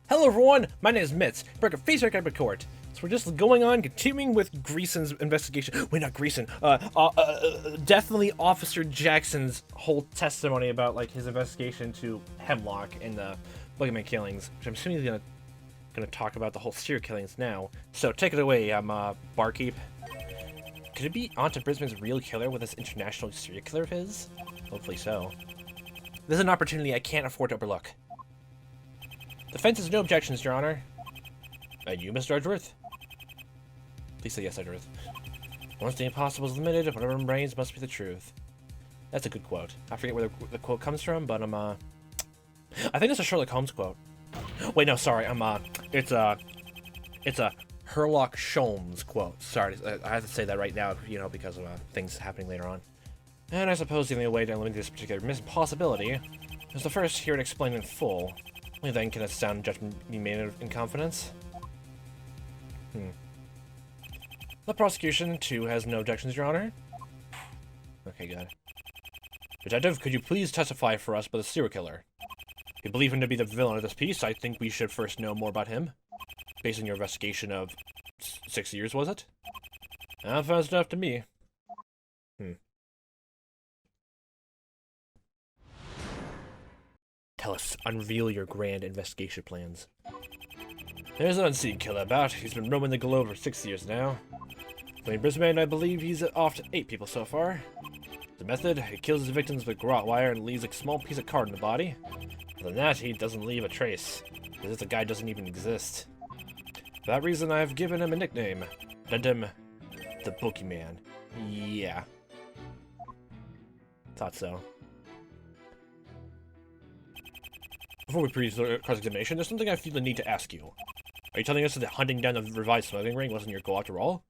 Hello everyone, my name is Mitz, Burger Face Record Court. So we're just continuing with Greason's investigation. Wait, not Greason. Definitely Officer Jackson's whole testimony about like his investigation to Hemlock and the Boogeyman killings, which I'm assuming he's gonna talk about the whole serial killings now. So take it away, Barkeep. Could it be Aunt Brisbane's real killer with this international serial killer of his? Hopefully so. This is an opportunity I can't afford to overlook. Defense has no objections, Your Honor. And you, Mr. Edgeworth? Please say yes, Edgeworth. Once the impossible is limited, whatever remains must be the truth. That's a good quote. I forget where the quote comes from, but I think it's a Sherlock Holmes quote. Wait, no, sorry. It's a Herlock Sholmes quote. Sorry, I have to say that right now, you know, because of things happening later on. And I suppose the only way to eliminate this particular possibility is to first hear it explained in full. Only then can a sound judgment be made in confidence. The prosecution, too, has no objections, Your Honor. Okay, good. Detective, could you please testify for us about the serial killer? If you believe him to be the villain of this piece, I think we should first know more about him. Based on your investigation of 6 years, was it? Fast enough to me. Tell us, unveil your grand investigation plans. There's an unseen killer about. He's been roaming the globe for 6 years now. In Brisbane, I believe he's off to 8 people so far. The method, he kills his victims with garrote wire and leaves a small piece of card in the body. Other than that, he doesn't leave a trace, as if the guy doesn't even exist. For that reason, I've given him a nickname. Named him the Boogeyman. Yeah. Thought so. Before we proceed to cross-examination, there's something I feel the need to ask you. Are you telling us that hunting down the revised smuggling ring wasn't your goal after all?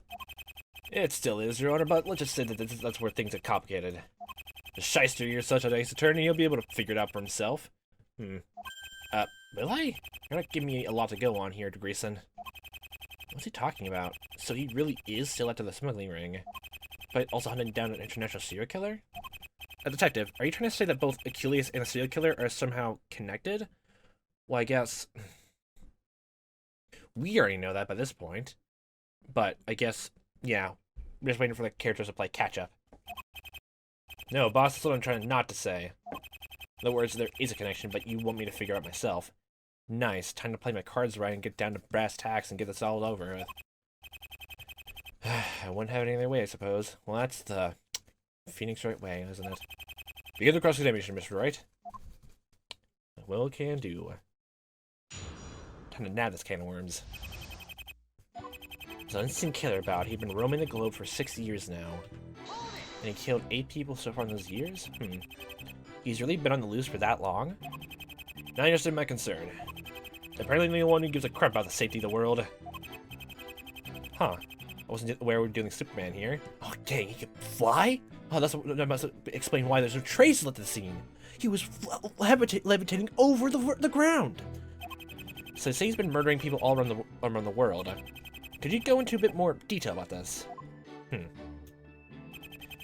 It still is, Your Honor, but let's just say that that's where things get complicated. The shyster, you're such a nice attorney, he'll be able to figure it out for himself. Will I? You're not giving me a lot to go on here, Greason. What's he talking about? So he really is still after the smuggling ring, but also hunting down an international serial killer? Detective, are you trying to say that both Aculeus and a serial killer are somehow connected? Well, I guess... we already know that by this point. But, I guess, yeah. We're just waiting for the characters to play catch-up. No, boss, that's what I'm trying not to say. In other words, there is a connection, but you want me to figure out myself. Nice. Time to play my cards right and get down to brass tacks and get this all over with. I wouldn't have it any other way, I suppose. Well, that's the... Phoenix Wright way, isn't it? Begin the cross-examination, Mr. Wright. Well, can do. Time to nab this can of worms. There's an unseen killer about. He'd been roaming the globe for 6 years now. And he killed 8 people so far in those years? He's really been on the loose for that long? Now you understand my concern. Apparently the only one who gives a crap about the safety of the world. Huh. I wasn't aware we were doing Superman here. Oh, dang, he could fly? Oh, that must explain why there's no traces left at the scene. He was levitating over the ground. So say he's been murdering people all around the world. Could you go into a bit more detail about this?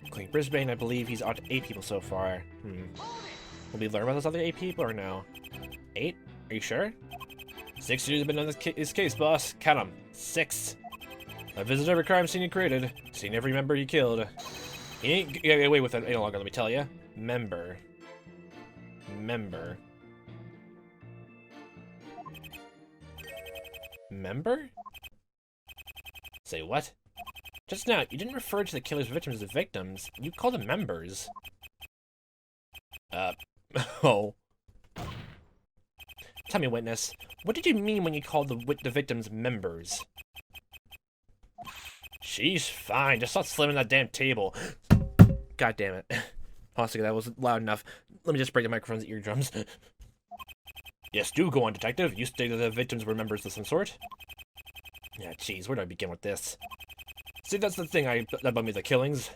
Including Brisbane, I believe he's on to 8 people so far. Will we learn about those other 8 people or no? 8? Are you sure? 6 years have been on this case, boss. Count them. 6. I've visited every crime scene he created, seen every member he killed. He ain't get away with it any longer, let me tell you. Member. Member? Say what? Just now, you didn't refer to the killer's victims as victims. You called them members. Oh. Tell me, witness, what did you mean when you called the victims members? Sheesh, fine. Just stop slamming that damn table. God damn it. Honestly, that wasn't loud enough. Let me just break the microphone's eardrums. Yes, do go on, detective. You stated that the victims were members of some sort. Yeah, jeez, where do I begin with this? See, that's the thing that bugged me, the killings.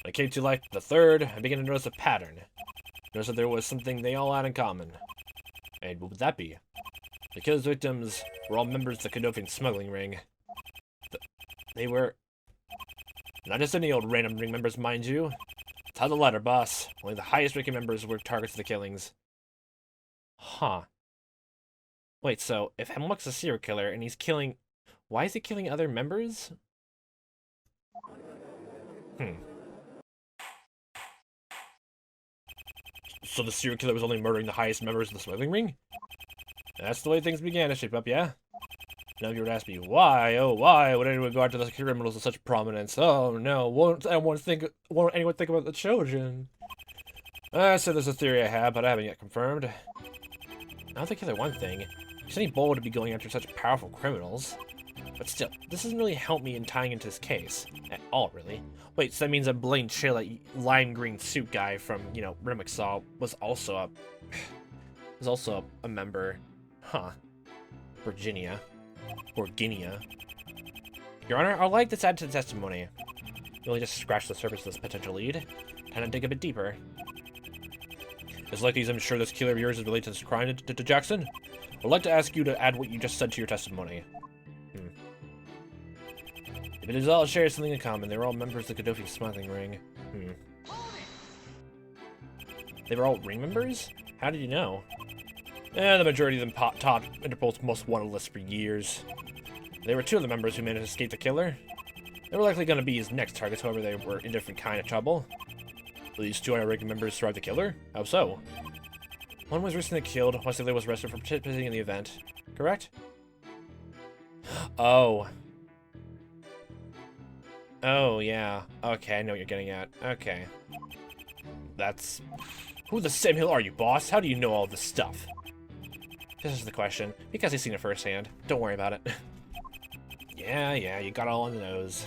When I came to like the third, I began to notice a pattern. Noticed that there was something they all had in common. And what would that be? The killer's victims were all members of the Contempt smuggling ring. They were... not just any old random ring members, mind you. It's how the latter, boss. Only the highest ranking members were targets of the killings. Huh. Wait, so if Hemlock's a serial killer and he's killing... Why is he killing other members? So the serial killer was only murdering the highest members of the smuggling ring? That's the way things began to shape up, yeah? Now if you were to ask me why, oh why would anyone go after the criminals of such prominence? Oh no, won't anyone think about the children? So there's a theory I have, but I haven't yet confirmed. I don't think either one thing. It's any bold to be going after such powerful criminals. But still, this doesn't really help me in tying into this case. At all, really. Wait, so that means that Blaine Chill, that lime green suit guy from, you know, Rimmick Saw, was also a member. Huh. Virginia. Or Guinea. Your Honor, I'd like to add to the testimony. You only just scratched the surface of this potential lead. Time to dig a bit deeper. As likely as I'm sure this killer of yours is related to this crime to Jackson, I'd like to ask you to add what you just said to your testimony. If it is all share something in common, they were all members of the Gaddafi smuggling ring. They were all ring members? How did you know? The majority of them topped Interpol's most wanted list for years. There were two of the members who managed to escape the killer. They were likely going to be his next targets, however they were in different kind of trouble. Will these two other ring members survive the killer? How so? One was recently killed, whilst the other was arrested for participating in the event. Correct? Oh. Oh, yeah. Okay, I know what you're getting at. Okay. That's... Who the Sam Hill are you, boss? How do you know all this stuff? This is the question. Because he's seen it firsthand. Don't worry about it. Yeah, you got all on the nose.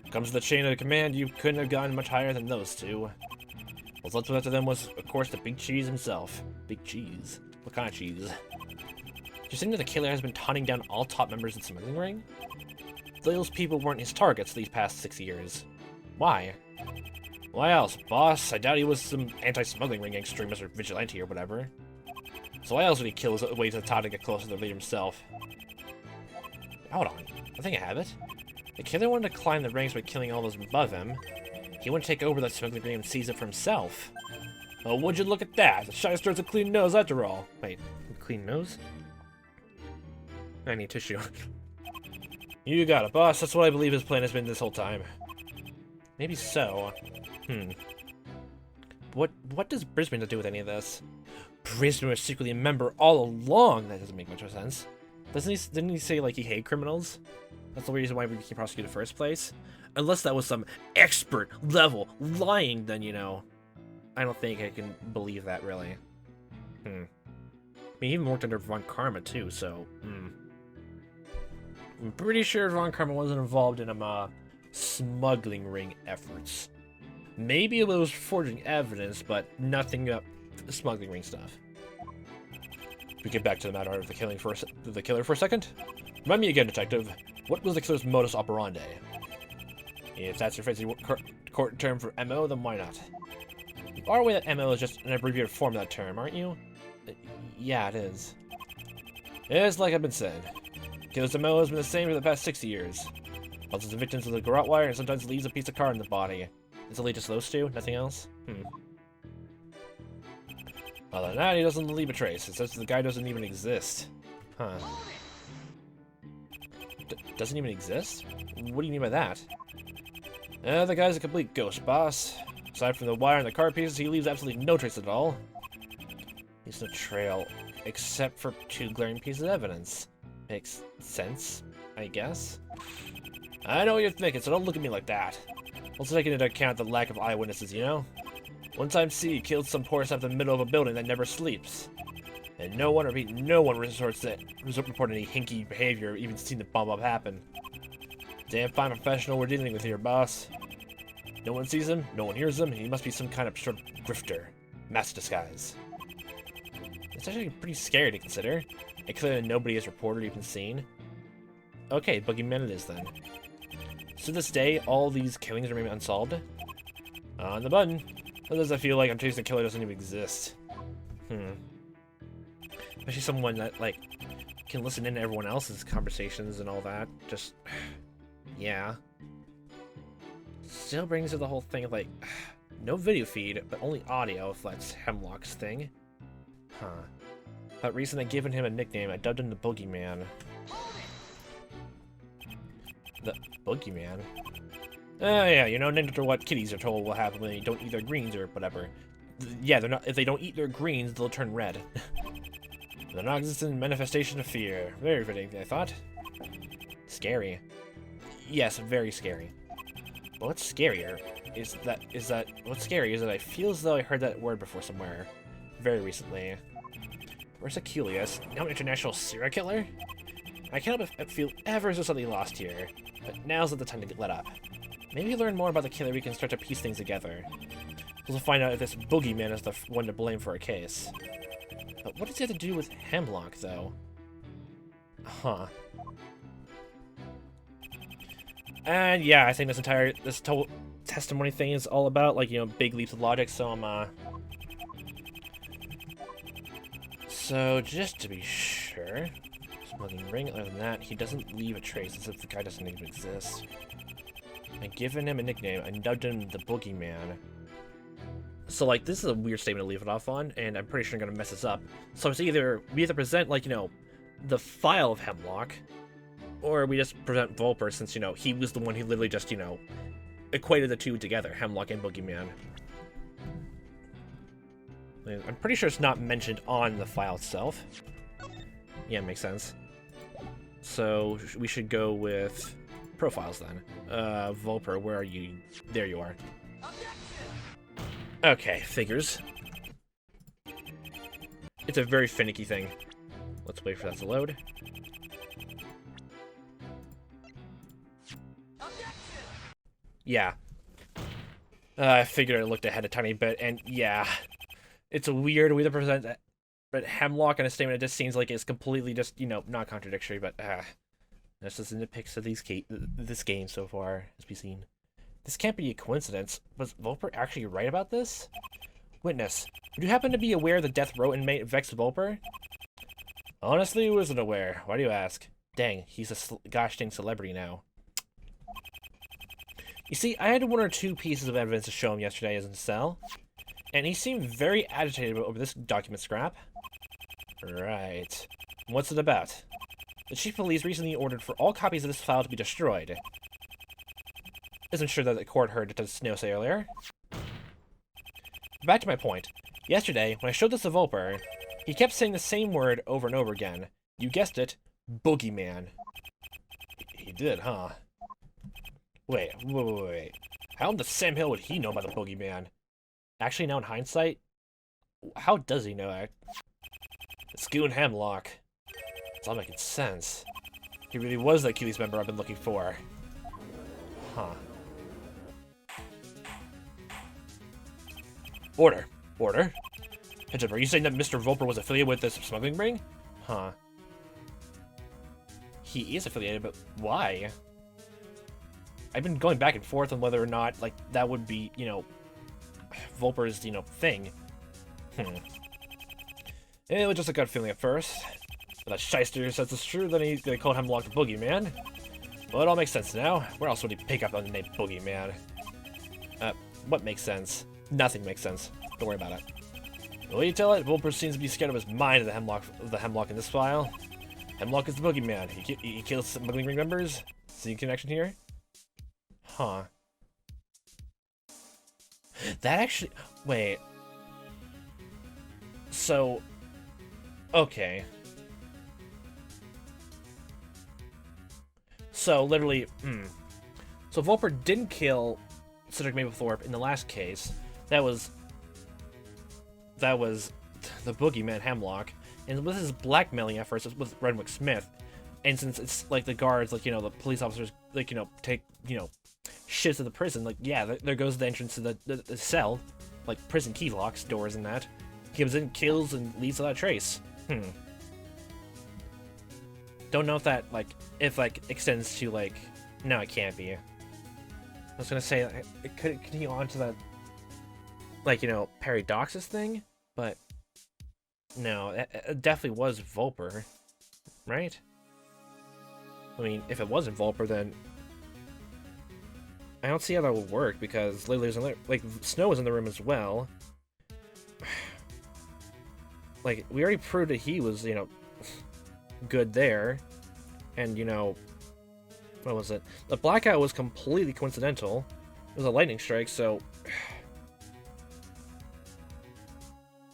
Comes to the chain of command, you couldn't have gotten much higher than those two. What's left after them was, of course, the Big Cheese himself. Big Cheese? What kind of cheese? You're saying that the killer has been hunting down all top members of the smuggling ring? Those people weren't his targets these past 6 years. Why? Why else, boss? I doubt he was some anti-smuggling ring extremist or vigilante or whatever. So why else would he kill his way to the top to get closer to the leader himself? Hold on. I think I have it. The killer wanted to climb the ranks by killing all those above him. He wouldn't take over that smuggling ring and seize it for himself. Oh, would you look at that? The shyster has a clean nose after all. Wait, clean nose? I need tissue. You got it, boss. That's what I believe his plan has been this whole time. Maybe so. What does Brisbane have to do with any of this? Brisbane was secretly a member all along. That doesn't make much sense. Didn't he say, like, he hated criminals? That's the reason why we became prosecuted in the first place? Unless that was some expert level lying, then, you know, I don't think I can believe that, really. I mean, he even worked under Von Karma, too, so, I'm pretty sure Von Karma wasn't involved in smuggling ring efforts. Maybe it was forging evidence, but nothing smuggling ring stuff. We get back to the matter of the killer for a second. Remind me again, detective. What was the killer's modus operandi? If that's your fancy court term for MO, then why not? You are aware that MO is just an abbreviated form of that term, aren't you? Yeah, it is. It's like I've been saying. Killer's MO has been the same for the past 60 years. Also, the victims of the garrote wire and sometimes leaves a piece of card in the body. Is it just those two? Nothing else? Other than that, he doesn't leave a trace. It says the guy doesn't even exist. Huh. Doesn't even exist? What do you mean by that? The guy's a complete ghost, boss. Aside from the wire and the card pieces, he leaves absolutely no trace at all. He's no trail, except for 2 glaring pieces of evidence. Makes sense, I guess. I know what you're thinking, so don't look at me like that. Also taking into account the lack of eyewitnesses, you know? One time C killed some poor stuff in the middle of a building that never sleeps. And no one reported any hinky behavior or even seen the bomb up happen. Damn fine professional we're dealing with here, boss. No one sees him, no one hears him, and he must be some kind of sort of grifter. Master disguise. It's actually pretty scary to consider. And clearly nobody has reported or even seen. Okay, Boogeyman it is then. So to this day, all these killings remain unsolved. On the button. Sometimes I feel like I'm chasing a killer that doesn't even exist. Especially someone that, like, can listen in to everyone else's conversations and all that. Just, yeah. Still brings to the whole thing of, like, no video feed, but only audio if that's Hemlock's thing. Huh. But recently I've given him a nickname. I dubbed him the Boogeyman. The Boogeyman? Oh yeah, you know, no matter what kitties are told will happen when they don't eat their greens or whatever. Yeah, they're not. If they don't eat their greens, they'll turn red. The non-existent manifestation of fear. Very fitting, I thought. Scary. Yes, very scary. But what's scarier is that what's scary is that I feel as though I heard that word before somewhere, very recently. Where's Aculeus? Now an international serial killer? I can't help but feel ever so slightly lost here, but now's not the time to get let up. Maybe learn more about the killer, we can start to piece things together. We'll find out if this boogeyman is the one to blame for a case. But what does he have to do with Hemlock, though? Huh. And yeah, I think this total testimony thing is all about, like, you know, big leaps of logic, so So, just to be sure, smuggling ring, other than that, he doesn't leave a trace as if the guy doesn't even exist. I've given him a nickname, I dubbed him the Boogeyman. So, like, this is a weird statement to leave it off on, and I'm pretty sure I'm gonna mess this up. So it's either, we either present, like, you know, the file of Hemlock, or we just present Volper, since, you know, he was the one who literally just, you know, equated the two together, Hemlock and Boogeyman. I'm pretty sure it's not mentioned on the file itself. Yeah, makes sense. So, we should go with profiles then. Volper, where are you? There you are. Okay, figures. It's a very finicky thing. Let's wait for that to load. Yeah. I figured I looked ahead a tiny bit, and yeah. It's a weird way to present that. But Hemlock in a statement, it just seems like it's completely just, you know, not contradictory, but that's just the nitpicks of this game so far, as we've seen. This can't be a coincidence. Was Volper actually right about this? Witness, would you happen to be aware the death row inmate vexed Volper? Honestly, I wasn't aware. Why do you ask? Dang, he's a gosh dang celebrity now. You see, I had one or two pieces of evidence to show him yesterday as in cell, and he seemed very agitated over this document scrap. Right. What's it about? The chief of police recently ordered for all copies of this file to be destroyed. Isn't sure that the court heard it Snow say earlier. Back to my point. Yesterday, when I showed this to Volper, he kept saying the same word over and over again. You guessed it, Boogeyman. He did, huh? Wait. How in the Sam Hill would he know about the Boogeyman? Actually, now in hindsight, how does he know that? It's Goon Hemlock. It's all making sense. He really was the Aculeus member I've been looking for. Huh. Order. Heads up, are you saying that Mr. Volper was affiliated with this smuggling ring? Huh. He is affiliated, but why? I've been going back and forth on whether or not, like, that would be, you know, Volper's, you know, thing. It was just a gut feeling at first. But that shyster says it's true, then he's gonna call Hemlock the Boogeyman. Well, it all makes sense now. Where else would he pick up on the name Boogeyman? What makes sense? Nothing makes sense. Don't worry about it. The way you tell it, Volper seems to be scared of his mind of the Hemlock in this file. Hemlock is the Boogeyman. He kills smuggling ring members. See a connection here? Huh. That actually... Wait. So... Okay. So, literally... So, Volper didn't kill Cedric Maplethorpe in the last case. That was the Boogeyman Hemlock. And with his blackmailing efforts with Renwick Smith, and since it's, like, the guards, like, you know, the police officers, like, you know, take, you know, shifts to the prison, like, yeah, there goes the entrance to the cell, like, prison key locks, doors and that. He comes in, kills, and leaves without a trace. Don't know if that, like, extends to, like, no, it can't be. I was gonna say, it could continue on to that, like, you know, Paradoxus thing, but no, it definitely was Volper, right? I mean, if it wasn't Volper, then I don't see how that would work, because Lily's in there, like, Snow was in the room as well. like, we already proved that he was, you know, good there. And, you know, what was it? The blackout was completely coincidental. It was a lightning strike, so...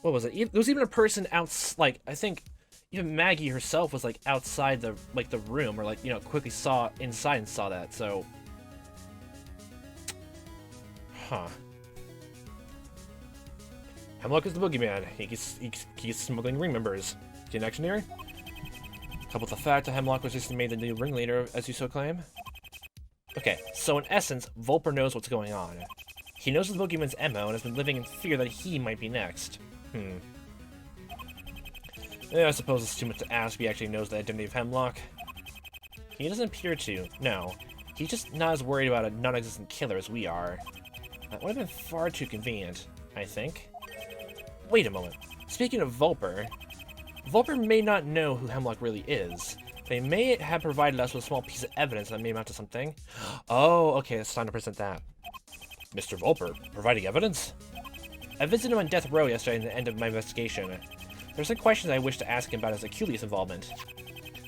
What was it? There was even a person like, I think even Maggie herself was, like, outside the, like, the room, or, like, you know, quickly saw inside and saw that, so... Huh. Hemlock is the boogeyman. He keeps smuggling ring members. Connection here? Coupled with the fact that Hemlock was recently made the new ringleader, as you so claim. Okay, so in essence, Vulper knows what's going on. He knows the boogeyman's MO and has been living in fear that he might be next. Yeah, I suppose it's too much to ask if he actually knows the identity of Hemlock. He doesn't appear to, no. He's just not as worried about a non-existent killer as we are. That would have been far too convenient, I think. Wait a moment. Speaking of Vulper may not know who Hemlock really is. They may have provided us with a small piece of evidence that may amount to something. Oh, okay, it's time to present that. Mr. Vulper, providing evidence? I visited him on death row yesterday at the end of my investigation. There are some questions I wish to ask him about his Aculeus involvement.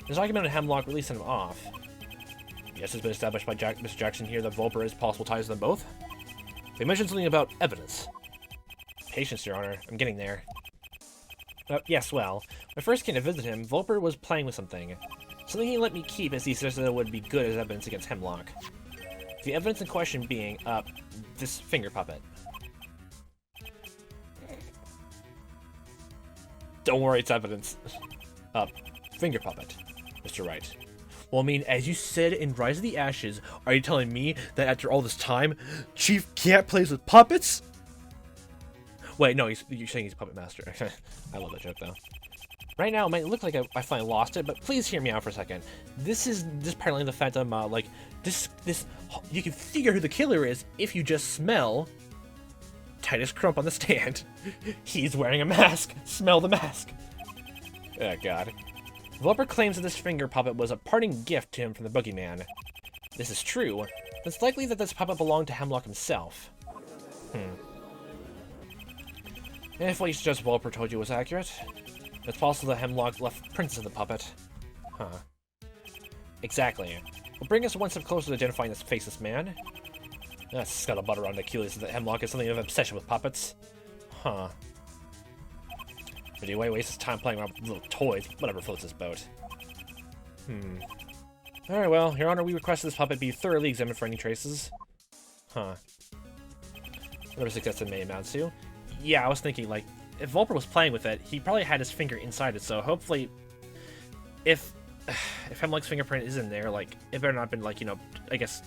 His argument on Hemlock really sent him off. Yes, it's been established by Mr. Jackson here that Vulper has possible ties to them both. They mentioned something about evidence. Patience, Your Honor. I'm getting there. Yes, well, when I first came to visit him, Vulper was playing with something. Something he let me keep as he suggested it would be good as evidence against Hemlock. The evidence in question being, this finger puppet. Don't worry, it's evidence. Finger puppet, Mr. Wright. Well, I mean, as you said in Rise of the Ashes, are you telling me that after all this time, Chief can't play with puppets? Wait, no, you're saying he's Puppet Master. I love that joke, though. Right now, it might look like I finally lost it, but please hear me out for a second. This is just apparently the fact I'm, like, you can figure who the killer is if you just smell Titus Crump on the stand. He's wearing a mask. Smell the mask. Oh, God. Vulper claims that this finger puppet was a parting gift to him from the boogeyman. This is true. It's likely that this puppet belonged to Hemlock himself. If what you suggest Vulper told you was accurate, it's possible that Hemlock left prints of the puppet. Huh. Exactly. Will bring us one step closer to identifying this faceless man. That's scuttlebutt around Aculeus that Hemlock is something of an obsession with puppets. Huh. But anyway, waste his time playing around with little toys, whatever floats his boat. Alright, well, Your Honor, we request this puppet be thoroughly examined for any traces. Huh. Whatever success it may amount to. Yeah, I was thinking, like, if Vulper was playing with it, he probably had his finger inside it, so hopefully, if Hemlock's fingerprint is in there, like, it better not have been, like, you know, I guess,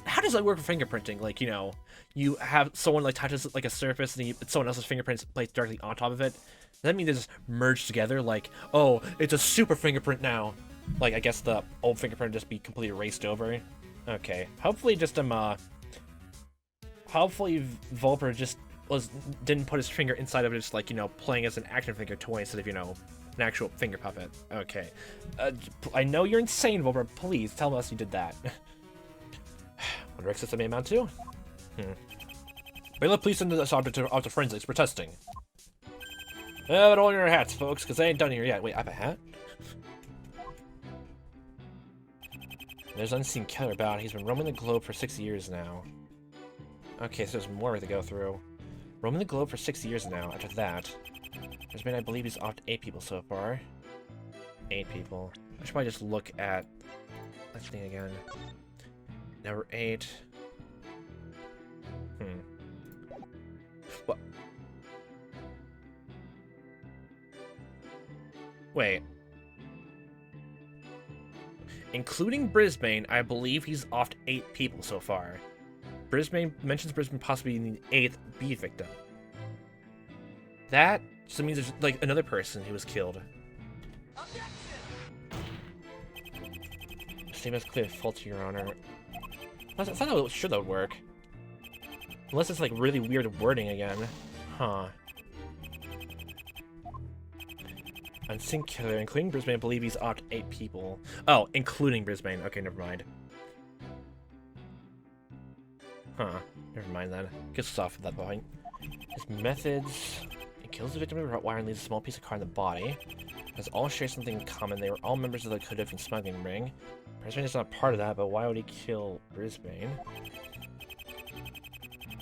how does that work for fingerprinting? Like, you know, you have someone, like, touches, like, a surface, and someone else's fingerprints placed directly on top of it. Does that mean they just merge together? Like, oh, it's a super fingerprint now. Like, I guess the old fingerprint just be completely erased over. Okay, hopefully just, hopefully Vulper just didn't put his finger inside of it, just, like, you know, playing as an action figure toy instead of, you know, an actual finger puppet. Okay. I know you're insane, Vulper. Please tell us you did that. What Rick system may amount to? Bailiff, please send this object out to forensics for testing. But all your hats, folks, because I ain't done here yet. Wait, I have a hat? There's an unseen killer about. He's been roaming the globe for 6 years now. Okay, so there's more to go through. Roaming the globe for 6 years now. After that, there's been, I believe, he's off 8 people so far. 8 people. I should probably just look at that thing again. Number 8. What? Wait. Including Brisbane, I believe he's offed 8 people so far. Brisbane mentions Brisbane possibly being the 8th B victim. That just means there's, like, another person who was killed. Statement is clearly faulty, Your Honor. That's not how sure that would work. Unless it's, like, really weird wording again. Huh. Unseen killer, including Brisbane, I believe he's offed 8 people. Oh, including Brisbane. Okay, never mind. Huh. Never mind then. Gets us off at that point. His methods It kills the victim with a wire and leaves a small piece of card in the body. As all share something in common, they were all members of the Contempt smuggling ring. Brisbane is not part of that, but why would he kill Brisbane?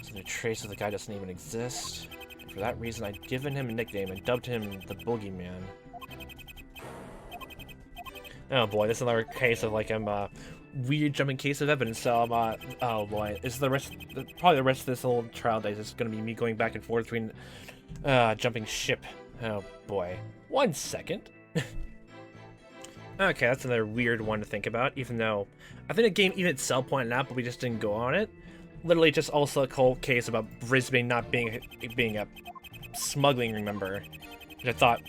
So the trace of the guy doesn't even exist. And for that reason, I'd given him a nickname and dubbed him the Boogeyman. Oh boy, this is another case of like weird jumping case of evidence. So oh boy, this is probably the rest of this whole trial days. It's gonna be me going back and forth between jumping ship. Oh boy, 1 second. Okay, that's another weird one to think about. Even though I think the game even itself pointed out, but we just didn't go on it. Literally, just also a cold case about Brisbane not being a smuggling ring member. Which I thought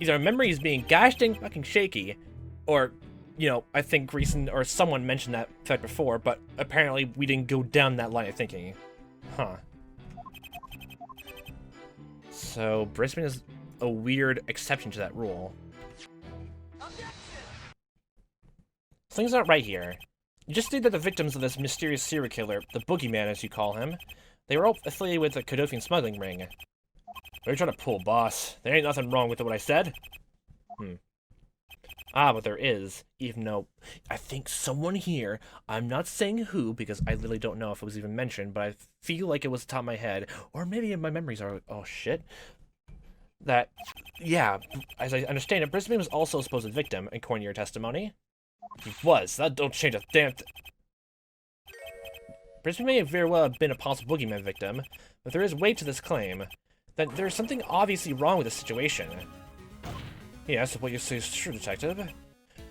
either memory is being gosh dang fucking shaky, or, you know, I think Greason or someone mentioned that fact before, but apparently we didn't go down that line of thinking. Huh. So, Brisbane is a weird exception to that rule. Things aren't right here. You just stated that the victims of this mysterious serial killer, the Boogeyman as you call him, they were all affiliated with the Kodofian smuggling ring. What are you trying to pull, boss? There ain't nothing wrong with what I said. Ah, but there is, even though I think someone here, I'm not saying who, because I literally don't know if it was even mentioned, but I feel like it was top of my head, or maybe my memories are, oh shit, that, yeah, as I understand it, Brisbane was also a supposed victim, according to your testimony. He was. That don't change a damn thing. Brisbane may very well have been a possible Boogeyman victim, but there is weight to this claim. That there's something obviously wrong with the situation. Yes, what you say is true, Detective.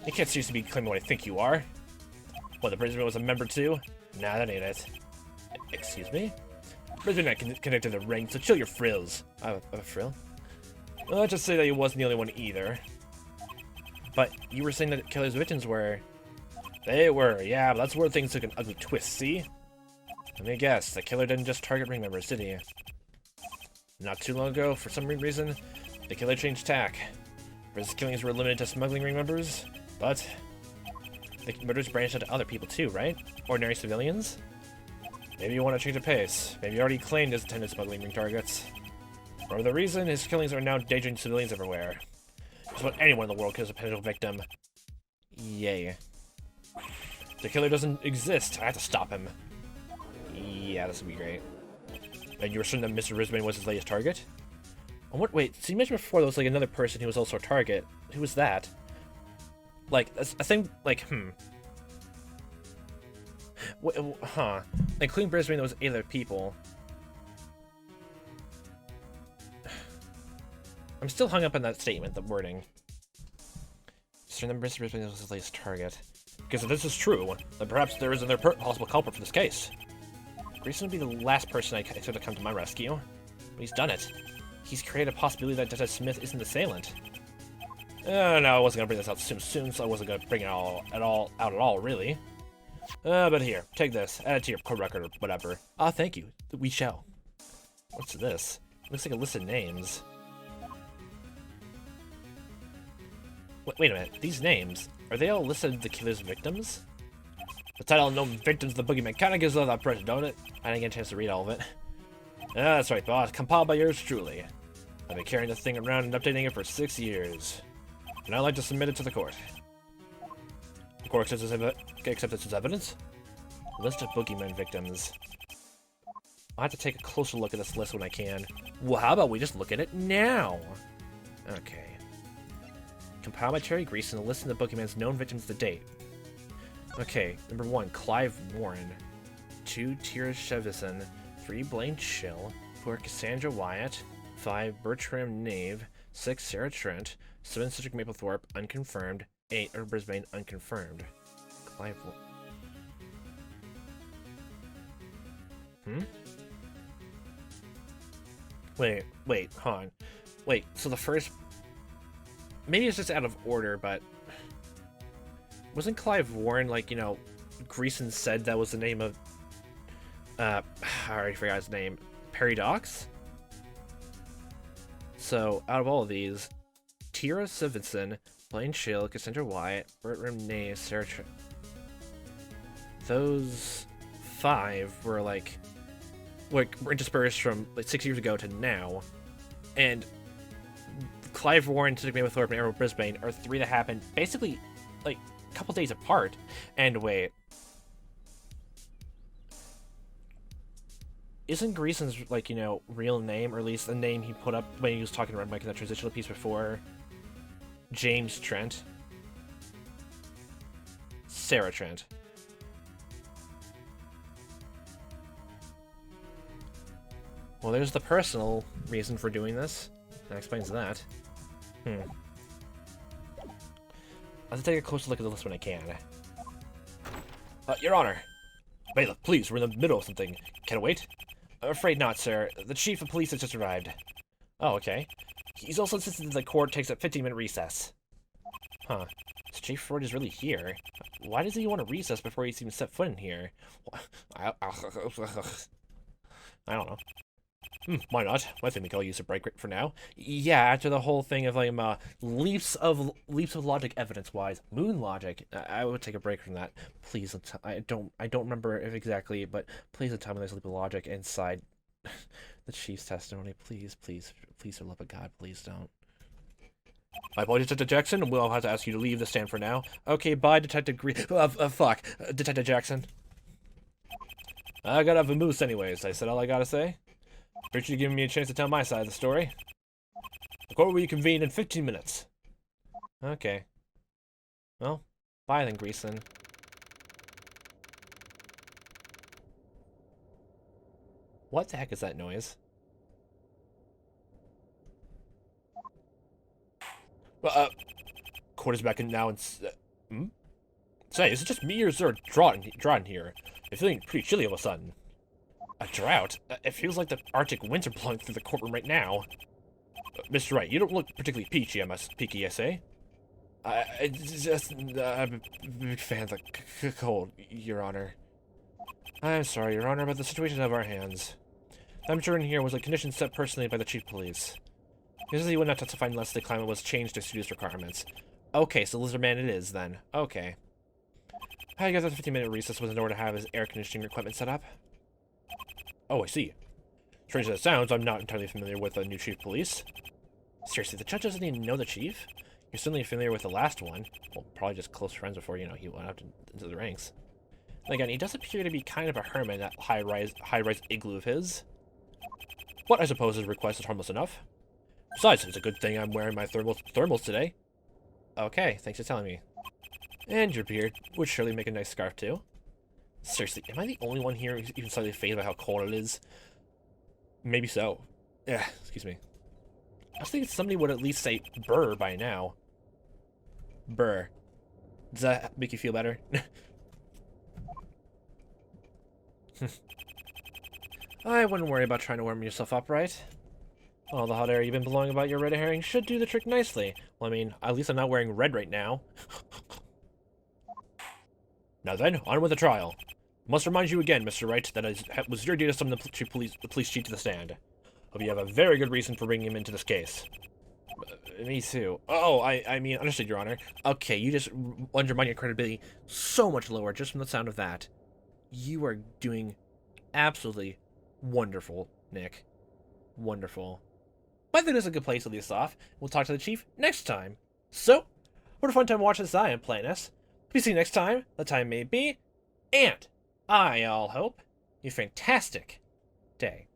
You can't seriously be claiming what I think you are. What, the Brisbane was a member too? Nah, that ain't it. Excuse me? Brisbane not connected to the ring, so chill your frills. A frill? Well, let's just say that he wasn't the only one either. But you were saying that killer's victims were... They were, yeah, but that's where things took an ugly twist, see? Let me guess, the killer didn't just target ring members, did he? Not too long ago, for some reason, the killer changed tack. His killings were limited to smuggling ring members, but... the murders branched out to other people too, right? Ordinary civilians? Maybe you want to change the pace. Maybe you already claimed his intended smuggling ring targets. For the reason, his killings are now endangering civilians everywhere. Just about anyone in the world kills a potential victim. Yay. The killer doesn't exist. I have to stop him. Yeah, this would be great. And you were certain that Mr. Brisbane was his latest target? Oh, what? Wait, so you mentioned before there was like another person who was also a target. Who was that? Like, I think, like, huh. Including Brisbane, there was 8 other people. I'm still hung up on that statement, the wording. Certain that Mr. Brisbane was his latest target. Because if this is true, then perhaps there is another possible culprit for this case. Greason would be the last person I expect to come to my rescue. But he's done it. He's created a possibility that Detective Smith isn't the assailant. No, I wasn't gonna bring this out soon, so I wasn't gonna bring it out at all, really. But here, take this, add it to your court record or whatever. Ah, thank you. We shall. What's this? Looks like a list of names. Wait a minute, these names, are they all listed as the killer's victims? The title Known Victims of the Boogeyman kinda gives off that impression, don't it? I didn't get a chance to read all of it. Ah, that's right, boss. Compiled by yours truly. I've been carrying this thing around and updating it for 6 years. And I'd like to submit it to the court. The court accepts this as evidence? List of Boogeyman victims. I'll have to take a closer look at this list when I can. Well, how about we just look at it now? Okay. Compiled by Terry Greason, a list of the Boogeyman's known victims to date. Okay, number 1, Clive Warren. 2, Tira Shevison. 3, Blaine Chill. 4, Cassandra Wyatt. 5, Bertram Nave. 6, Sarah Trent. 7, Cedric Maplethorpe, unconfirmed. 8, or Brisbane, unconfirmed. Clive... Wait, hold on. Wait, so the first... Maybe it's just out of order, but... Wasn't Clive Warren, like, you know, Greason said that was the name of... I already forgot his name. Perry Docks? So, out of all of these, Tira Sivinson, Blaine Schill, Cassandra Wyatt, Bertram Ney, Sarah those 5 were, like, were interspersed from, like, 6 years ago to now. and Clive Warren, Dick Maythorpe, and Errol Brisbane are 3 that happen basically, like, a couple days apart. And wait. Isn't Greason's, like, you know, real name, or at least the name he put up when he was talking to Red Mike in that transitional piece before, James Trent? Sarah Trent. Well, there's the personal reason for doing this. That explains that. Let's take a closer look at the list when I can. Your Honor. Bailiff, please, we're in the middle of something. Can it wait? I'm afraid not, sir. The Chief of Police has just arrived. Oh, okay. He's also insisted that the court takes a 15-minute recess. Huh. This Chief Wright is really here. Why does he want a recess before he's even set foot in here? I don't know. Why not? I think we can all use a break for now. Yeah, after the whole thing of like leaps of logic evidence-wise, moon logic, I would take a break from that. Please, I don't remember if exactly, but please don't tell me there's a leap of logic inside the Chief's testimony. Please, please, please, for the love of God, please don't. My apologies, Detective Jackson. We'll have to ask you to leave the stand for now. Okay, bye, Detective Detective Jackson. I gotta have a moose anyways. I said all I gotta say. Appreciate you giving me a chance to tell my side of the story. The court will reconvene in 15 minutes. Okay. Well, bye then, Greason. What the heck is that noise? Court is back in now and... Say, is it just me or is there a drought in here? It's feeling pretty chilly all of a sudden. A drought? It feels like the Arctic winter blowing through the courtroom right now. Mr. Wright, you don't look particularly peachy, I say. I'm a big fan of the cold, Your Honor. I'm sorry, Your Honor, but the situation's out of our hands. The temperature in here was a condition set personally by the Chief of Police. He says he would not testify unless the climate was changed to suit his requirements. Okay, so Lizard Man it is, then. Okay. I guess that 15-minute recess was in order to have his air conditioning equipment set up. Oh, I see. Strange as it sounds, I'm not entirely familiar with the new Chief of Police. Seriously, the judge doesn't even know the Chief? You're certainly familiar with the last one. Well, probably just close friends before, you know, he went up into the ranks. And again, he does appear to be kind of a hermit in that high-rise igloo of his. But I suppose his request is harmless enough. Besides, it's a good thing I'm wearing my thermals today. Okay, thanks for telling me. And your beard would surely make a nice scarf, too. Seriously, am I the only one here who's even slightly phased by how cold it is? Maybe so. Yeah, excuse me. I was thinking somebody would at least say burr by now. Burr. Does that make you feel better? I wouldn't worry about trying to warm yourself up, right? All the hot air you've been blowing about your red herring should do the trick nicely. Well, I mean, at least I'm not wearing red right now. Now then, on with the trial. Must remind you again, Mr. Wright, that it was your duty to summon the police chief to the stand. Hope you have a very good reason for bringing him into this case. Me too. Oh, I mean, understood, Your Honor. Okay, you just undermine your credibility so much lower just from the sound of that. You are doing absolutely wonderful, Nick. Wonderful. But I think this is a good place to leave this off. We'll talk to the chief next time. So, what a fun time watching this I am playing this. We see you next time, the time may be, and I all hope you a fantastic day.